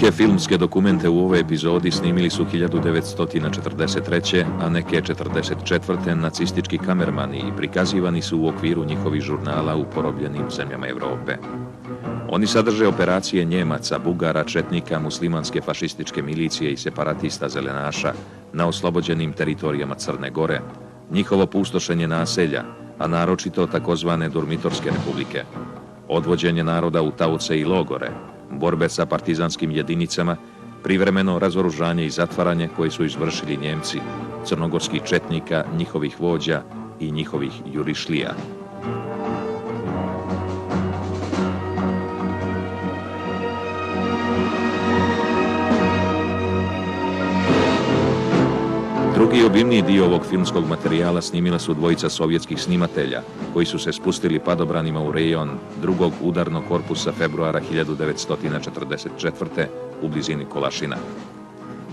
Neke filmske dokumente u ovoj epizodi snimili su 1943. a neke 1944. nacistički kamermani i prikazivani su u okviru njihovih žurnala u porobljenim zemljama Europe. Oni sadrže operacije Njemaca, Bugara, četnika, muslimanske fašističke milicije i separatista zelenaša na oslobođenim teritorijama Crne Gore, njihovo pustošenje naselja, a naročito takozvane Durmitorske republike, odvođenje naroda u taoce i logore, borbe sa partizanskim jedinicama, privremeno razoružanje i zatvaranje koje su izvršili Njemci, crnogorskih četnika, njihovih vođa i njihovih jurišlija. Drugi obimniji dio ovog filmskog materijala snimila su dvojica sovjetskih snimatelja, koji su se spustili padobranima u rejon drugog udarnog korpusa februara 1944. u blizini Kolašina.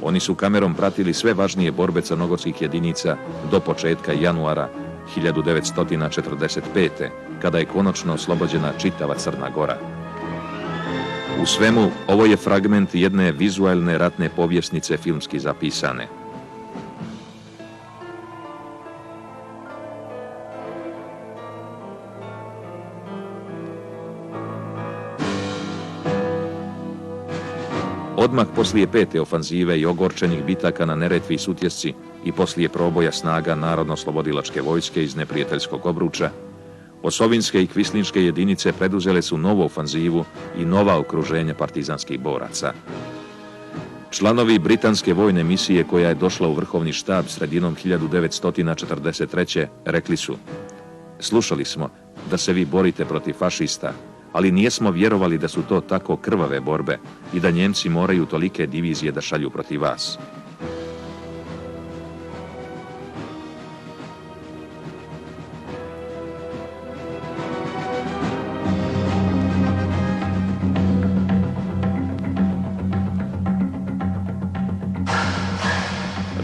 Oni su kamerom pratili sve važnije borbe crnogorskih jedinica do početka januara 1945. kada je konačno oslobođena čitava Crna Gora. U svemu, ovo je fragment jedne vizualne ratne povjesnice filmski zapisane. Odmah poslije pete ofanzive i ogorčenih bitaka na Neretvi i Sutjesci i poslije proboja snaga Narodno-slobodilačke vojske iz neprijateljskog obruča, osovinske i kvislinške jedinice preduzele su novu ofanzivu i nova okruženja partizanskih boraca. Članovi britanske vojne misije koja je došla u vrhovni štab sredinom 1943. rekli su: "Slušali smo da se vi borite protiv fašista, ali nijesmo vjerovali da su to tako krvave borbe i da Njemci moraju tolike divizije da šalju protiv vas."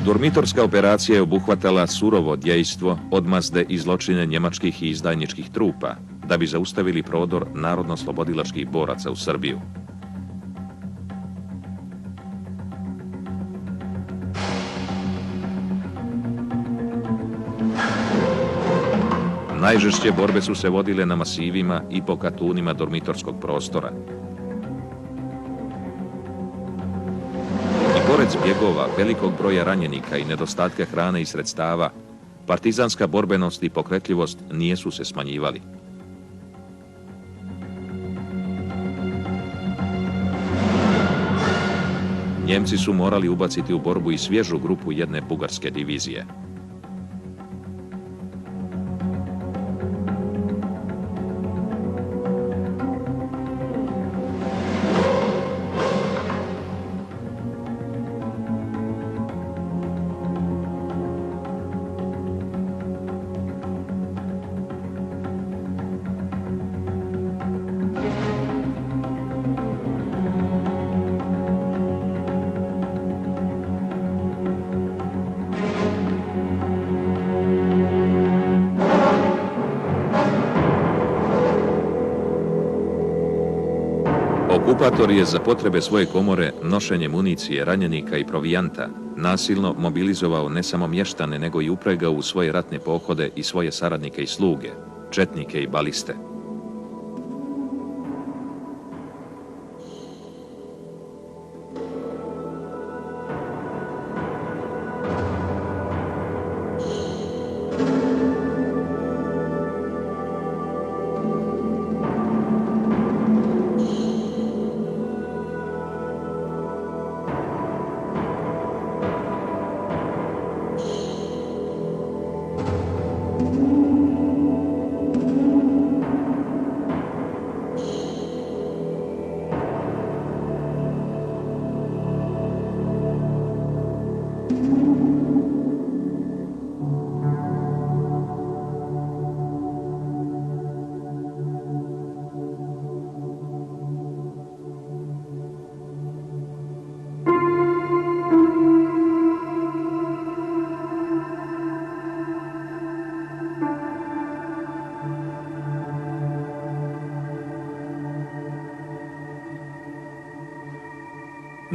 Durmitorska operacija je obuhvatala surovo djejstvo, odmazde i zločine njemačkih i izdajničkih trupa, da bi zaustavili prodor narodno-slobodilačkih boraca u Srbiju. Najžešće borbe su se vodile na masivima i po katunima Durmitorskog prostora. I pored zbjegova, velikog broja ranjenika i nedostatka hrane i sredstava, partizanska borbenost i pokretljivost nijesu se smanjivali. Njemci su morali ubaciti u borbu i svježu grupu jedne bugarske divizije. Okupator je za potrebe svoje komore nošenje municije, ranjenika i provijanta nasilno mobilizovao ne samo mještane, nego i upregao u svoje ratne pohode i svoje saradnike i sluge, četnike i baliste.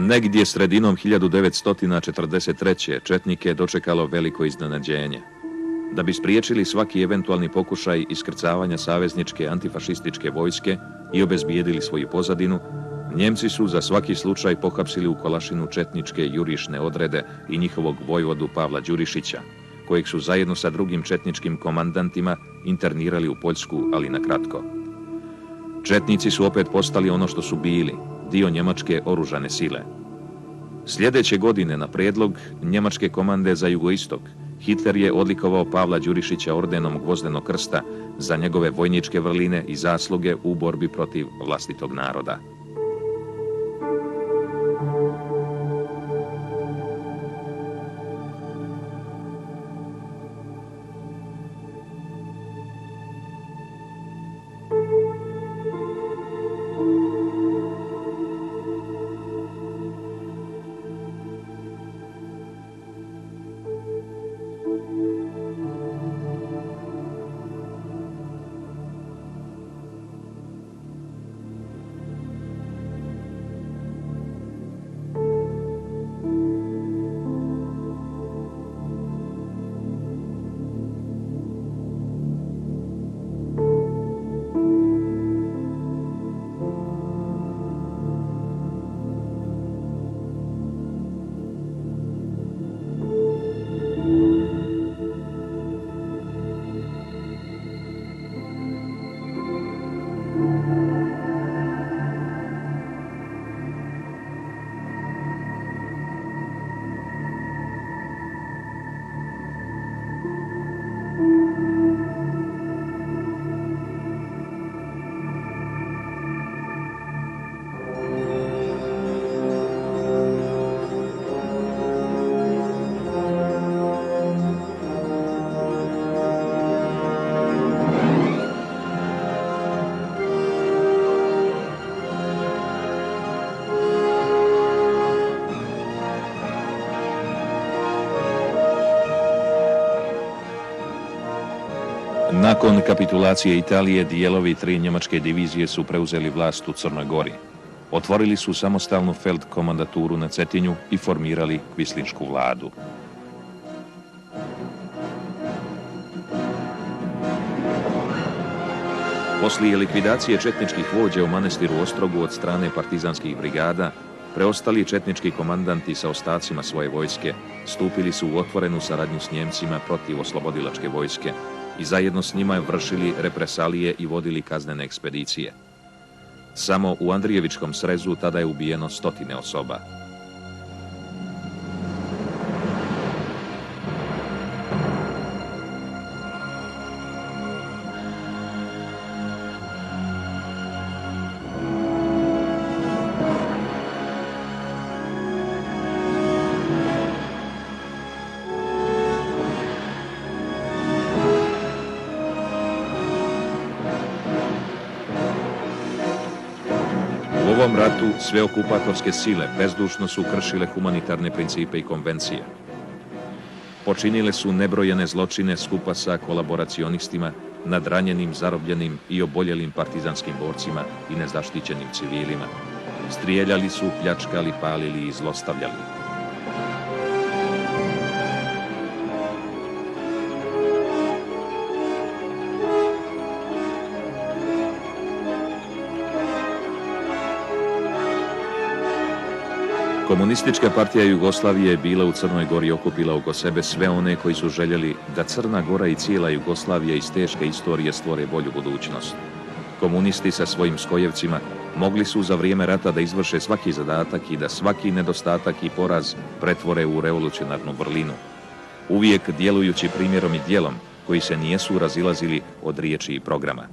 Negdje sredinom 1943. četnike je dočekalo veliko iznenađenje. Da bi spriječili svaki eventualni pokušaj iskrcavanja savezničke antifašističke vojske i obezbijedili svoju pozadinu, Njemci su za svaki slučaj pohapsili u Kolašinu četničke jurišne odrede i njihovog vojvodu Pavla Đurišića, kojeg su zajedno sa drugim četničkim komandantima internirali u Poljsku, ali na kratko. Četnici su opet postali ono što su bili, dio njemačke oružane sile. Sljedeće godine, na prijedlog njemačke komande za jugoistok, Hitler je odlikovao Pavla Đurišića ordenom Gvozdenog krsta za njegove vojničke vrline i zasluge u borbi protiv vlastitog naroda. Nakon kapitulacije Italije, dijelovi 3 njemačke divizije su preuzeli vlast u Crnoj Gori. Otvorili su samostalnu feldkomandaturu na Cetinju i formirali kvislinšku vladu. Poslije likvidacije četničkih vođa u manastiru Ostrogu od strane partizanskih brigada, preostali četnički komandanti sa ostacima svoje vojske stupili su u otvorenu saradnju s Njemcima protiv oslobodilačke vojske i zajedno s njima vršili represalije i vodili kaznene ekspedicije. Samo u Andrijevičkom srezu tada je ubijeno 100 osoba. U ovom ratu sve okupatorske sile bezdušno su kršile humanitarne principe i konvencije. Počinile su nebrojene zločine skupa sa kolaboracionistima nad ranjenim, zarobljenim i oboljelim partizanskim borcima i nezaštićenim civilima. Strijeljali su, pljačkali, palili i zlostavljali. Komunistička partija Jugoslavije je bila u Crnoj Gori okupila oko sebe sve one koji su željeli da Crna Gora i cijela Jugoslavija iz teške istorije stvore bolju budućnost. Komunisti sa svojim skojevcima mogli su za vrijeme rata da izvrše svaki zadatak i da svaki nedostatak i poraz pretvore u revolucionarnu vrlinu, uvijek djelujući primjerom i djelom koji se nijesu razilazili od riječi i programa.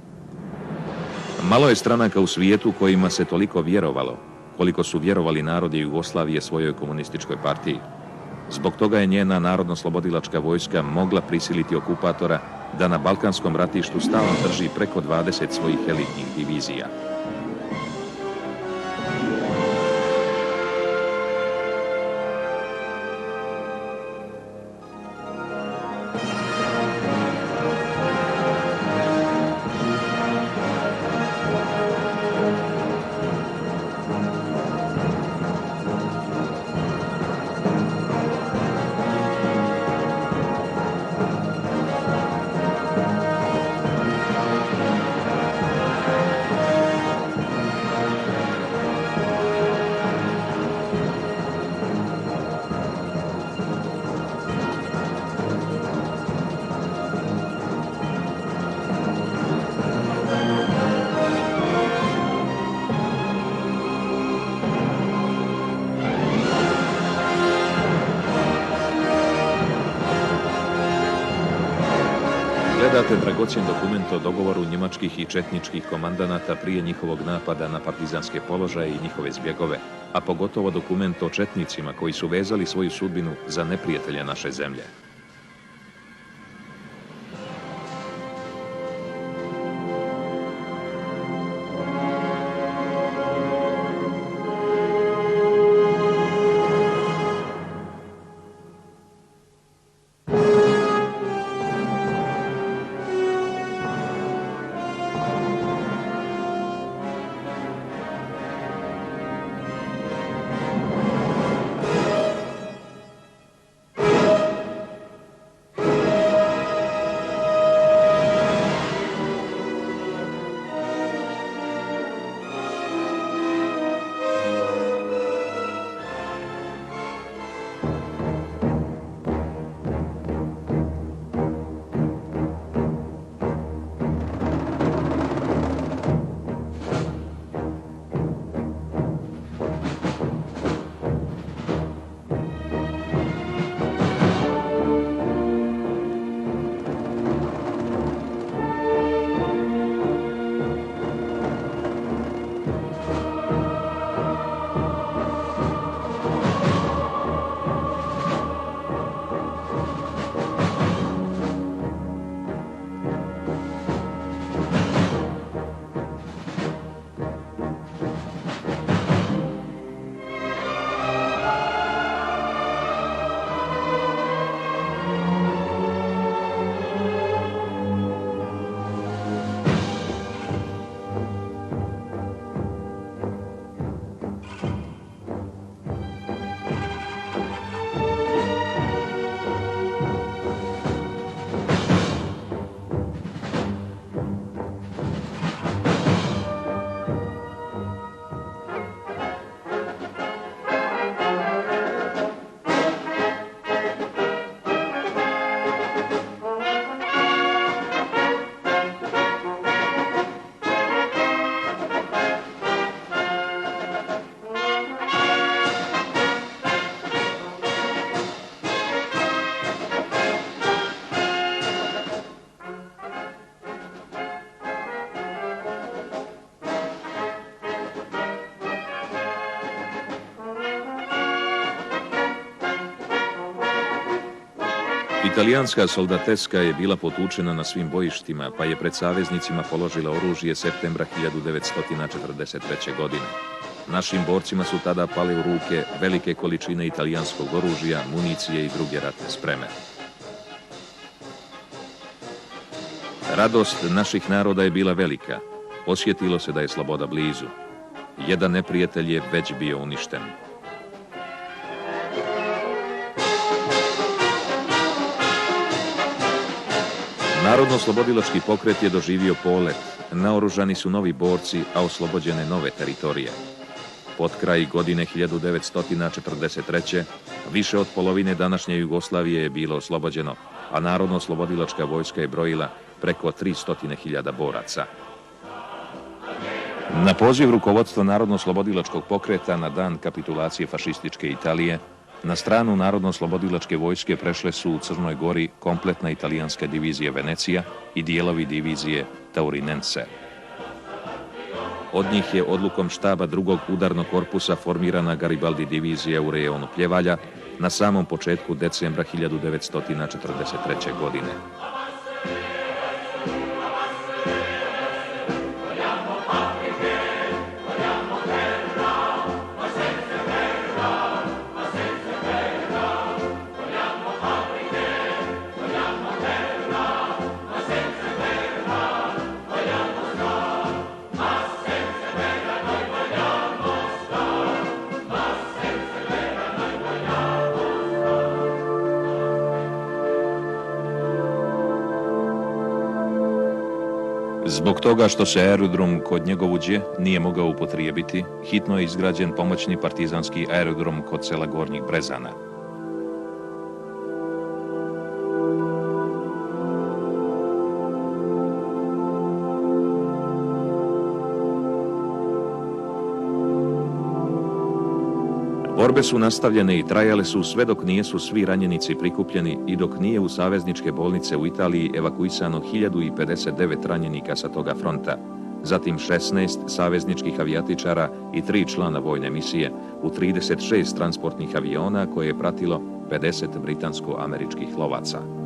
Malo je stranaka u svijetu kojima se toliko vjerovalo koliko su vjerovali narodi Jugoslavije svojoj komunističkoj partiji. Zbog toga je njena narodno-slobodilačka vojska mogla prisiliti okupatora da na balkanskom ratištu stalno drži preko 20 svojih elitnih divizija. predate dragocjen dokument o dogovoru njemačkih i četničkih komandanata prije njihovog napada na partizanske položaje i njihove zbjegove, a pogotovo dokument o četnicima koji su vezali svoju sudbinu za neprijatelje naše zemlje. Italijanska soldateska je bila potučena na svim bojištima, pa je pred saveznicima položila oružje septembra 1943. godine. Našim borcima su tada pale u ruke velike količine italijanskog oružja, municije i druge ratne spreme. Radost naših naroda je bila velika. Osjetilo se da je sloboda blizu. Jedan neprijatelj je već bio uništen. Narodno-slobodilački pokret je doživio polet. Naoružani su novi borci, a oslobođene nove teritorije. Pod kraj godine 1943. više od polovine današnje Jugoslavije je bilo oslobođeno, a Narodno-slobodilačka vojska je brojila preko 300.000 boraca. Na poziv rukovodstva Narodno-slobodilačkog pokreta na dan kapitulacije fašističke Italije, na stranu Narodno-slobodilačke vojske prešle su u Crnoj Gori kompletna italijanska divizija Venecija i dijelovi divizije Taurinense. Od njih je odlukom štaba drugog udarnog korpusa formirana Garibaldi divizija u rejonu Pljevalja na samom početku decembra 1943. godine. Zbog toga što se aerodrom kod Njegovuđe nije mogao upotrijebiti, hitno je izgrađen pomoćni partizanski aerodrom kod sela Gornjih Brezana. Borbe su nastavljene i trajale su sve dok nijesu svi ranjenici prikupljeni i dok nije u savezničke bolnice u Italiji evakuisano 1059 ranjenika sa toga fronta, zatim 16 savezničkih avijatičara i 3 člana vojne misije u 36 transportnih aviona koje je pratilo 50 britansko-američkih lovaca.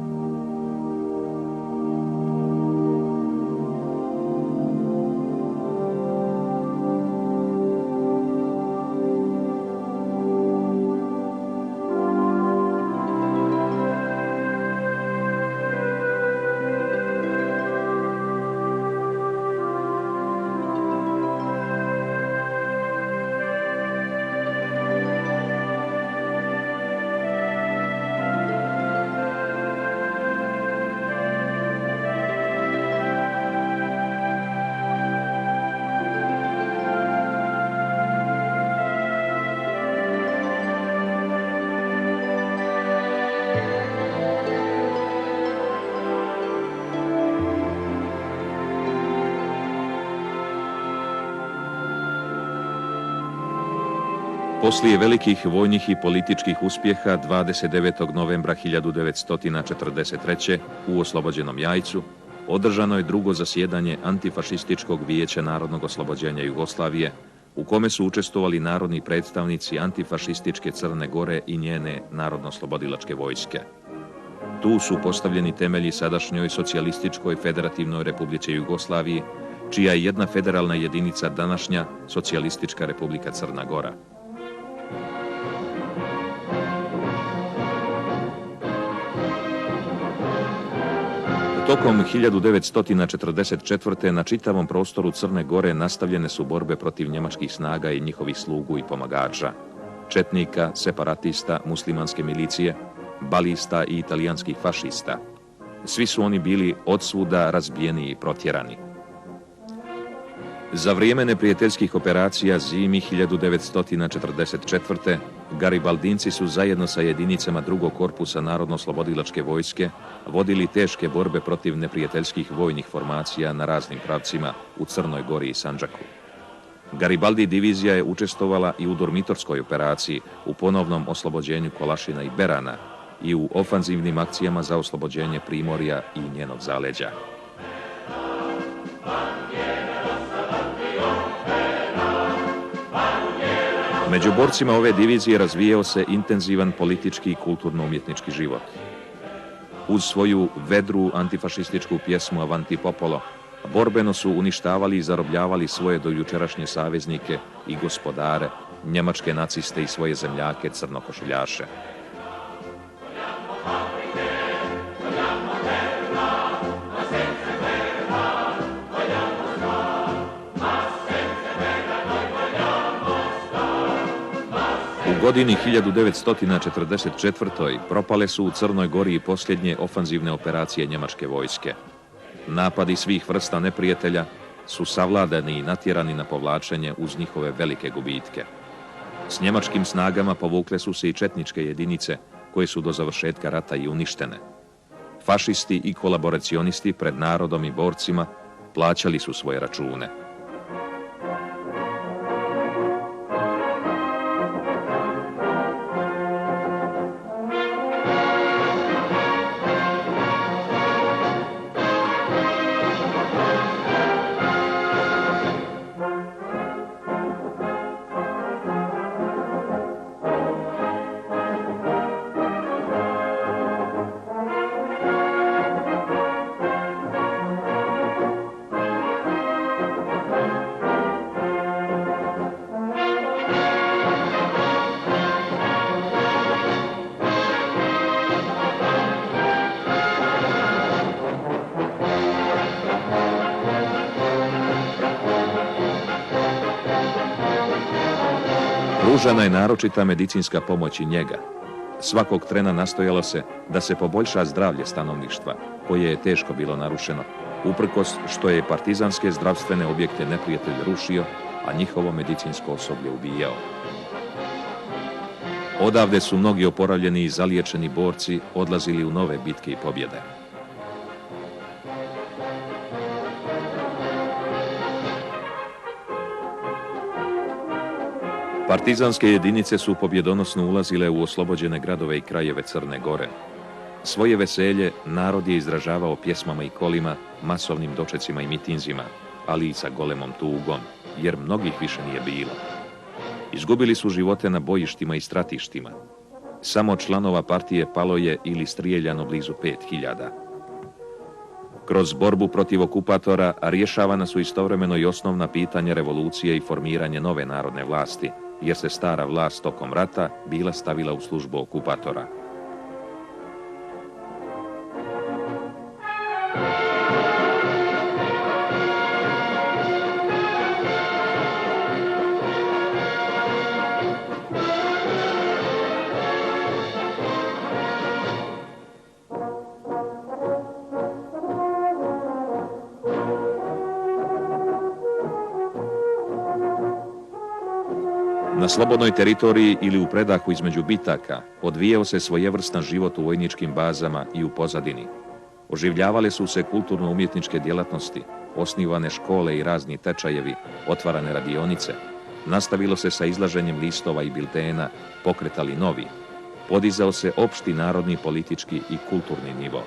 Poslije velikih vojnih i političkih uspjeha 29. novembra 1943. u oslobođenom Jajcu održano je drugo zasjedanje Antifašističkog vijeća narodnog oslobođenja Jugoslavije, u kome su učestvovali narodni predstavnici antifašističke Crne Gore i njene narodno-oslobodilačke vojske. Tu su postavljeni temelji sadašnjoj socijalističkoj federativnoj Republici Jugoslaviji, čija je jedna federalna jedinica današnja Socijalistička Republika Crna Gora. Tokom 1944. na čitavom prostoru Crne Gore nastavljene su borbe protiv njemačkih snaga i njihovih slugu i pomagača, četnika, separatista, muslimanske milicije, balista i italijanskih fašista. Svi su oni bili odsvuda razbijeni i protjerani. Za vrijeme neprijateljskih operacija zimi 1944. Garibaldinci su zajedno sa jedinicama drugog korpusa Narodno-oslobodilačke vojske vodili teške borbe protiv neprijateljskih vojnih formacija na raznim pravcima u Crnoj Gori i Sandžaku. Garibaldi divizija je učestvovala i u dormitorskoj operaciji u ponovnom oslobođenju Kolašina i Berana i u ofanzivnim akcijama za oslobođenje Primorja i njenog zaleđa. Među borcima ove divizije razvijao se intenzivan politički i kulturno-umjetnički život. Uz svoju vedru antifašističku pjesmu Avanti Popolo, borbeno su uništavali i zarobljavali svoje dojučerašnje saveznike i gospodare, njemačke naciste i svoje zemljake crnokošuljaše. U godini 1944. propale su u Crnoj Gori i posljednje ofanzivne operacije njemačke vojske. Napadi svih vrsta neprijatelja su savladani i natjerani na povlačenje uz njihove velike gubitke. S njemačkim snagama povukle su se i četničke jedinice koje su do završetka rata i uništene. Fašisti i kolaboracionisti pred narodom i borcima plaćali su svoje račune. Pružana je naročita medicinska pomoć i njega. Svakog trena nastojalo se da se poboljša zdravlje stanovništva, koje je teško bilo narušeno, uprkos što je partizanske zdravstvene objekte neprijatelj rušio, a njihovo medicinsko osoblje ubijao. Odavde su mnogi oporavljeni i zaliječeni borci odlazili u nove bitke i pobjede. Partizanske jedinice su pobjedonosno ulazile u oslobođene gradove i krajeve Crne Gore. Svoje veselje narod je izražavao pjesmama i kolima, masovnim dočecima i mitinzima, ali i sa golemom tugom, jer mnogih više nije bilo. Izgubili su živote na bojištima i stratištima. Samo članova partije palo je ili strijeljano blizu 5000. Kroz borbu protiv okupatora rješavana su istovremeno i osnovna pitanja revolucije i formiranje nove narodne vlasti, jer se stara vlast tokom rata bila stavila u službu okupatora. Na slobodnoj teritoriji ili u predahu između bitaka odvijao se svojevrstan život u vojničkim bazama i u pozadini. Oživljavale su se kulturno-umjetničke djelatnosti, osnivane škole i razni tečajevi, otvarane radionice. Nastavilo se sa izlaženjem listova i biltena, pokretali novi. Podizao se opšti narodni, politički i kulturni nivo.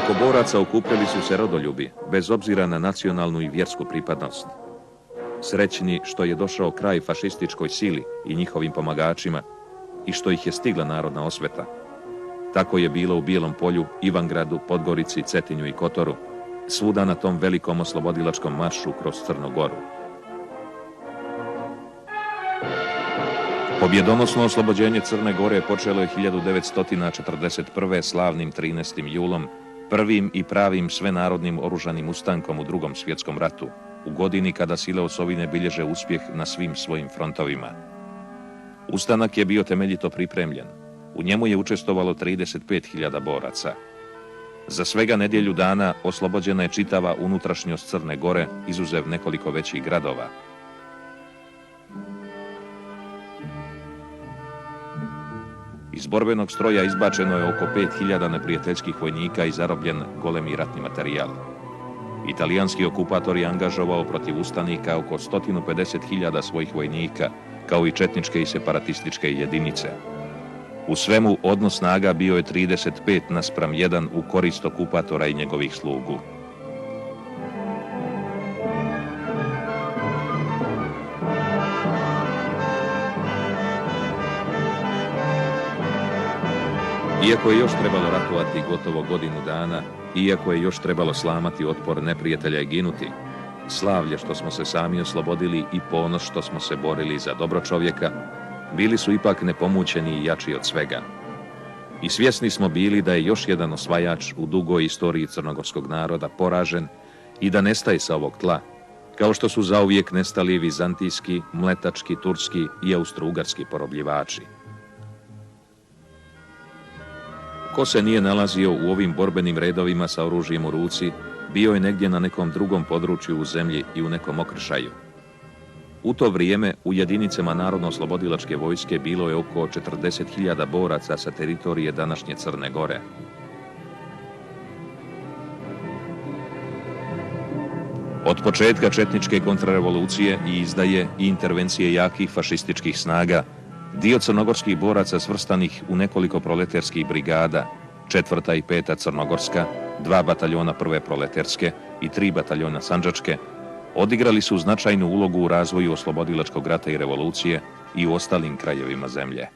Oko boraca okupljali su se rodoljubi, bez obzira na nacionalnu i vjersku pripadnost. Srećni što je došao kraj fašističkoj sili i njihovim pomagačima i što ih je stigla narodna osveta. Tako je bilo u Bijelom Polju, Ivangradu, Podgorici, Cetinju i Kotoru, svuda na tom velikom oslobodilačkom maršu kroz Crnu Goru. Pobjedonosno oslobođenje Crne Gore počelo je 1941. slavnim 13. julom, prvim i pravim svenarodnim oružanim ustankom u Drugom svjetskom ratu, u godini kada sile osovine bilježe uspjeh na svim svojim frontovima. Ustanak je bio temeljito pripremljen. U njemu je učestvovalo 35.000 boraca. Za svega nedjelju dana oslobođena je čitava unutrašnjost Crne Gore, izuzev nekoliko većih gradova. Iz borbenog stroja izbačeno je oko 5.000 neprijateljskih vojnika i zarobljen golemi ratni materijal. Italijanski okupator je angažovao protiv ustanika oko 150.000 svojih vojnika, kao i četničke i separatističke jedinice. U svemu odnos snaga bio je 35:1 u korist okupatora i njegovih slugu. Iako je još trebalo ratovati gotovo godinu dana, iako je još trebalo slamati otpor neprijatelja i ginuti, slavlje što smo se sami oslobodili i ponos što smo se borili za dobro čovjeka, bili su ipak nepomućeni i jači od svega. I svjesni smo bili da je još jedan osvajač u dugoj istoriji crnogorskog naroda poražen i da nestaje sa ovog tla, kao što su zauvijek nestali vizantijski, mletački, turski i austro-ugarski porobljivači. Ko se nije nalazio u ovim borbenim redovima sa oružjem u ruci, bio je negdje na nekom drugom području u zemlji i u nekom okršaju. U to vrijeme u jedinicama Narodno-oslobodilačke vojske bilo je oko 40.000 boraca sa teritorije današnje Crne Gore. Od početka četničke kontrarevolucije i izdaje i intervencije jakih fašističkih snaga, dio crnogorskih boraca svrstanih u nekoliko proleterskih brigada, 4. i 5. crnogorska, 2 bataljona 1. proleterske i 3 bataljona sandžačke, odigrali su značajnu ulogu u razvoju oslobodilačkog rata i revolucije i u ostalim krajevima zemlje.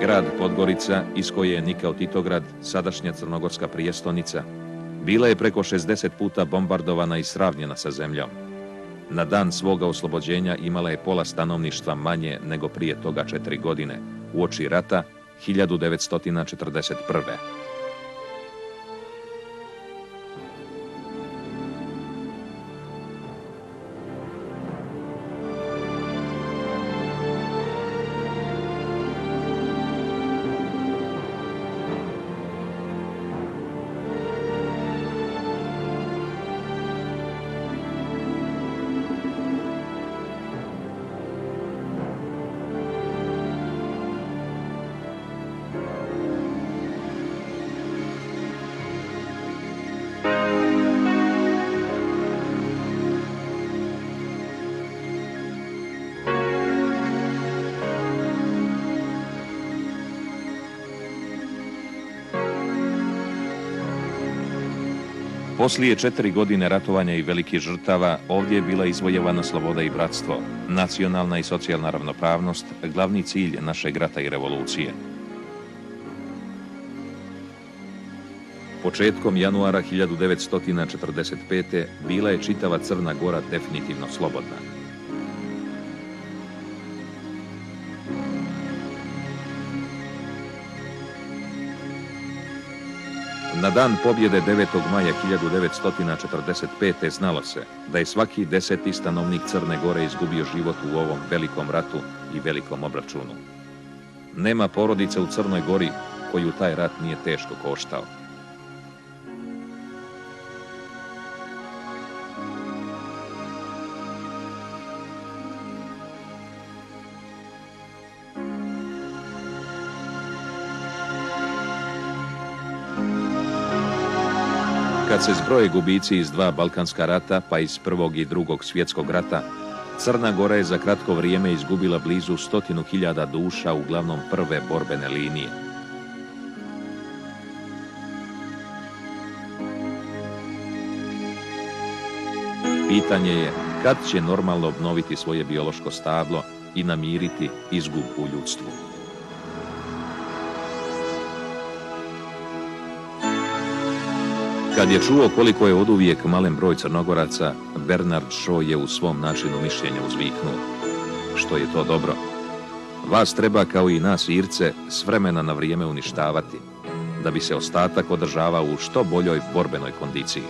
Grad Podgorica, iz koje je nikao Titograd, sadašnja crnogorska prijestolnica, Bila je preko 60 puta bombardovana i sravnjena sa zemljom. Na dan svoga oslobođenja imala je pola stanovništva manje nego prije toga 4 godine, uoči rata 1941. Poslije 4 godine ratovanja i velikih žrtava, ovdje je bila izvojevana sloboda i bratstvo, nacionalna i socijalna ravnopravnost, glavni cilj našeg rata i revolucije. Početkom januara 1945. bila je čitava Crna Gora definitivno slobodna. Na dan pobjede 9. maja 1945. znalo se da je svaki 10. stanovnik Crne Gore izgubio život u ovom velikom ratu i velikom obračunu. Nema porodice u Crnoj Gori koju taj rat nije teško koštao. Kad se zbroje gubici iz 2 Balkanska rata, pa iz Prvog i Drugog svjetskog rata, Crna Gora je za kratko vrijeme izgubila blizu 100.000 duša, uglavnom prve borbene linije. Pitanje je kad će normalno obnoviti svoje biološko stablo i namiriti izgub u ljudstvu. Kad je čuo koliko je oduvijek malen broj Crnogoraca, Bernard Shaw je u svom načinu mišljenja uzviknuo: što je to dobro. Vas treba, kao i nas Irce, s vremena na vrijeme uništavati, da bi se ostatak održavao u što boljoj borbenoj kondiciji.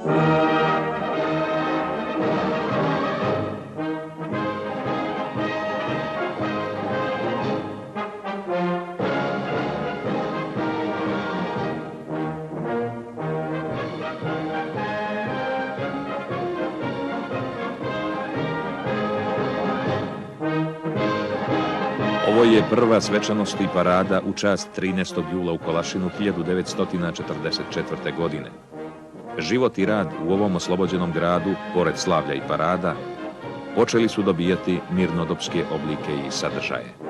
Ovo je prva svečanost i parada u čast 13. jula u Kolašinu 1944. godine. Život i rad u ovom oslobođenom gradu, pored slavlja i parada, počeli su dobijati mirnodopske oblike i sadržaje.